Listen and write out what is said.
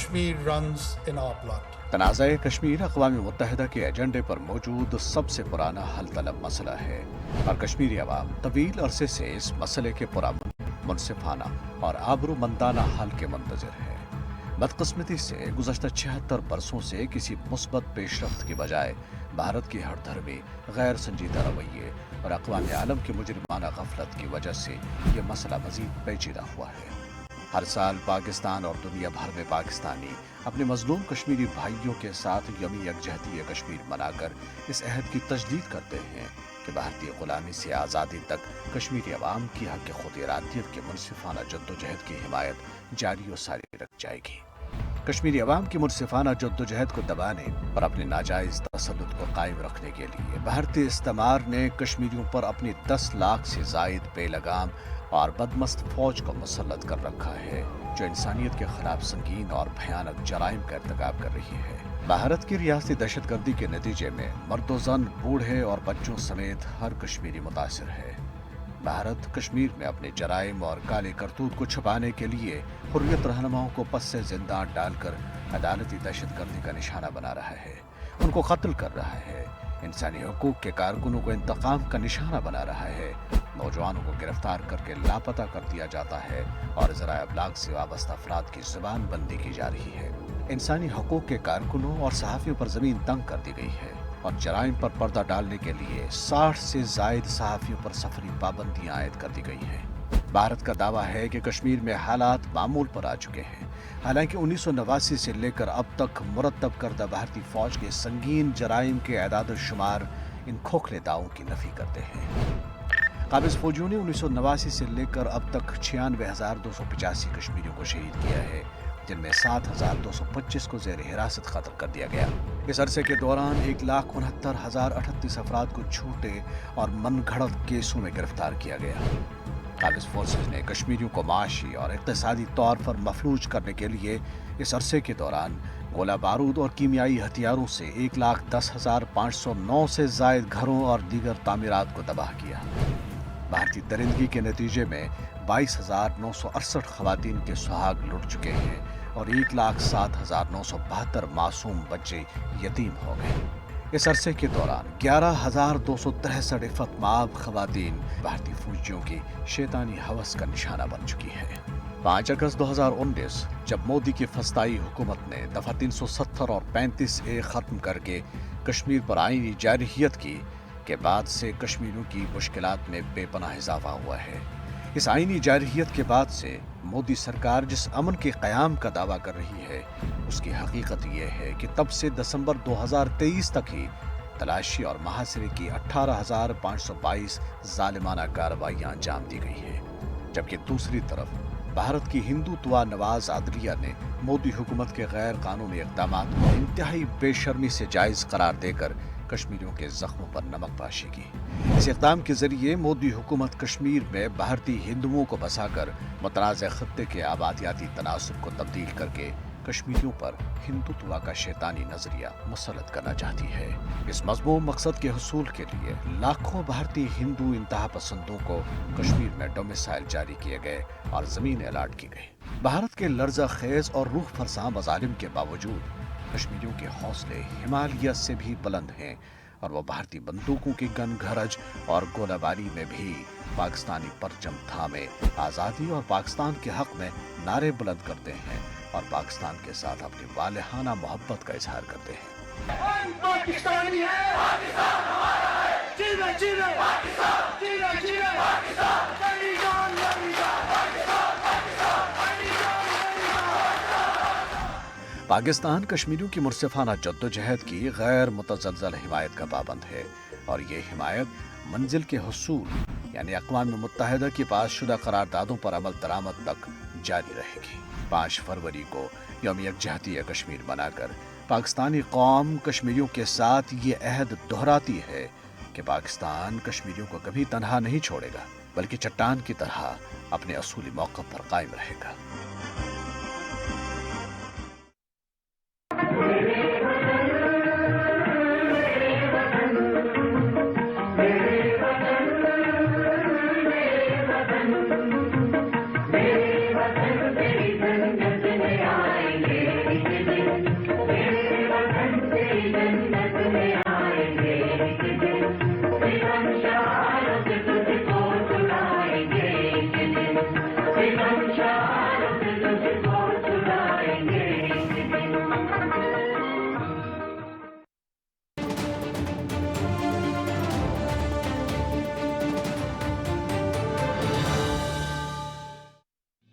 Kashmir runs in our blood. تنازع کشمیر اقوام متحدہ کے ایجنڈے پر موجود سب سے پرانا حل طلب مسئلہ ہے اور کشمیری عوام طویل عرصے سے اس مسئلے کے پرامن، منصفانہ اور آبرومندانہ حل کے منتظر ہے۔ بدقسمتی سے گزشتہ 76 برسوں سے کسی مثبت پیش رفت کی بجائے بھارت کی ہر دھرمی غیر سنجیدہ رویے اور اقوام عالم کی مجرمانہ غفلت کی وجہ سے یہ مسئلہ مزید پیچیدہ ہوا ہے۔ ہر سال پاکستان اور دنیا بھر میں پاکستانی اپنے مظلوم کشمیری بھائیوں کے ساتھ یوم یکجہتی کشمیر منا کر اس عہد کی تجدید کرتے ہیں کہ بھارتی غلامی سے آزادی تک کشمیری عوام کی حق خود ارادیت کے منصفانہ جدوجہد کی حمایت جاری و ساری رکھ جائے گی۔ کشمیری عوام کی منصفانہ جدوجہد کو دبانے اور اپنے ناجائز تسلط کو قائم رکھنے کے لیے بھارتی استعمار نے کشمیریوں پر اپنی 10 لاکھ سے زائد بے لگام اور بدمست فوج کو مسلط کر رکھا ہے، جو انسانیت کے خلاف سنگین اور بھیانک جرائم کا ارتکاب کر رہی ہے۔ بھارت کی ریاستی دہشت گردی کے نتیجے میں مرد و زن، بوڑھے اور بچوں سمیت ہر کشمیری متاثر ہے۔ بھارت کشمیر میں اپنے جرائم اور کالے کرتوت کو چھپانے کے لیے حریت رہنماؤں کو پس سے زندان ڈال کر عدالتی دہشت گردی کا نشانہ بنا رہا ہے، ان کو قتل کر رہا ہے، انسانی حقوق کے کارکنوں کو انتقام کا نشانہ بنا رہا ہے، نوجوانوں کو گرفتار کر کے لاپتہ کر دیا جاتا ہے اور ذرائع ابلاغ سے وابستہ افراد کی زبان بندی کی جا رہی ہے۔ انسانی حقوق کے کارکنوں اور صحافیوں پر زمین تنگ کر دی گئی ہے اور جرائم پر پردہ ڈالنے کے لیے 60 سے زائد صحافیوں پر سفری پابندیاں عائد کر دی گئی ہیں۔ بھارت کا دعویٰ ہے کہ کشمیر میں حالات معمول پر آ چکے ہیں، حالانکہ 1989 سے لے کر اب تک مرتب کردہ بھارتی فوج کے سنگین جرائم کے اعداد و شمار ان کھوکھلے دعووں کی نفی کرتے ہیں۔ قابض فوجیوں نے 1989 سے لے کر اب تک 96,285 کشمیریوں کو شہید کیا ہے، جن میں 7,225 کو زیر حراست قتل کر دیا گیا۔ اس عرصے کے دوران 1,69,038 افراد کو جھوٹے اور من گھڑت کیسوں میں گرفتار کیا گیا۔ قابض فورسز نے کشمیریوں کو معاشی اور اقتصادی طور پر مفلوج کرنے کے لیے اس عرصے کے دوران گولہ بارود اور کیمیائی ہتھیاروں سے 1,10,509 سے زائد گھروں اور دیگر تعمیرات کو تباہ کیا۔ بھارتی درندگی کے نتیجے میں 22,968 خواتین کے سہاگ لٹ چکے ہیں اور 1,07,972 معصوم بچے یتیم ہو گئے۔ اس عرصے کے دوران 11,263 عفت مآب خواتین بھارتی فوجیوں کی شیطانی ہوس کا نشانہ بن چکی ہے۔ 5 اگست 2019 جب مودی کی فسطائی حکومت نے دفعہ 370 اور 35A ختم کر کے کشمیر پر آئینی جارحیت کی کے بعد سے کشمیریوں کی مشکلات میں بے پناہ اضافہ ہوا ہے۔ اس آئینی جارحیت کے بعد سے مودی سرکار جس امن کے قیام کا دعویٰ کر رہی ہے، اس کی حقیقت یہ ہے کہ تب سے دسمبر 2023 تک ہی تلاشی اور محاصرے کی 18,522 ظالمانہ کارروائیاں انجام دی گئی ہیں، جبکہ دوسری طرف بھارت کی ہندوتوا نواز عدلیہ نے مودی حکومت کے غیر قانونی اقدامات کو انتہائی بے شرمی سے جائز قرار دے کر کشمیریوں کے زخموں پر نمک پاشی کی۔ اس اقدام کے ذریعے مودی حکومت کشمیر میں بھارتی ہندوؤں کو بسا کر متنازع خطے کے آبادیاتی تناسب کو تبدیل کر کے کشمیریوں پر ہندوتوا کا شیطانی نظریہ مسلط کرنا چاہتی ہے۔ اس مذموم مقصد کے حصول کے لیے لاکھوں بھارتی ہندو انتہا پسندوں کو کشمیر میں ڈومیسائل جاری کیے گئے اور زمین الاٹ کی گئی۔ بھارت کے لرزہ خیز اور روح فرساں مظالم کے باوجود کشمیریوں کے حوصلے ہمالیہ سے بھی بلند ہیں اور وہ بھارتی بندوقوں کی گن گھرج اور گولہ باری میں بھی پاکستانی پرچم تھامے آزادی اور پاکستان کے حق میں نعرے بلند کرتے ہیں اور پاکستان کے ساتھ اپنی والہانہ محبت کا اظہار کرتے ہیں۔ ہم پاکستانی ہیں، پاکستان ہمارا ہے، جینا جینا پاکستان، جینا جینا پاکستان، میری جان میری جان پاکستان، پاکستان میری جان میری جان۔ پاکستان کشمیریوں کی منصفانہ جدوجہد کی غیر متزلزل حمایت کا پابند ہے اور یہ حمایت منزل کے حصول یعنی اقوام متحدہ کی پاس شدہ قراردادوں پر عمل درآمد تک جاری رہے گی۔ 5 فروری کو یوم یکجہتی کشمیر منا کر پاکستانی قوم کشمیریوں کے ساتھ یہ عہد دہراتی ہے کہ پاکستان کشمیریوں کو کبھی تنہا نہیں چھوڑے گا، بلکہ چٹان کی طرح اپنے اصولی موقف پر قائم رہے گا۔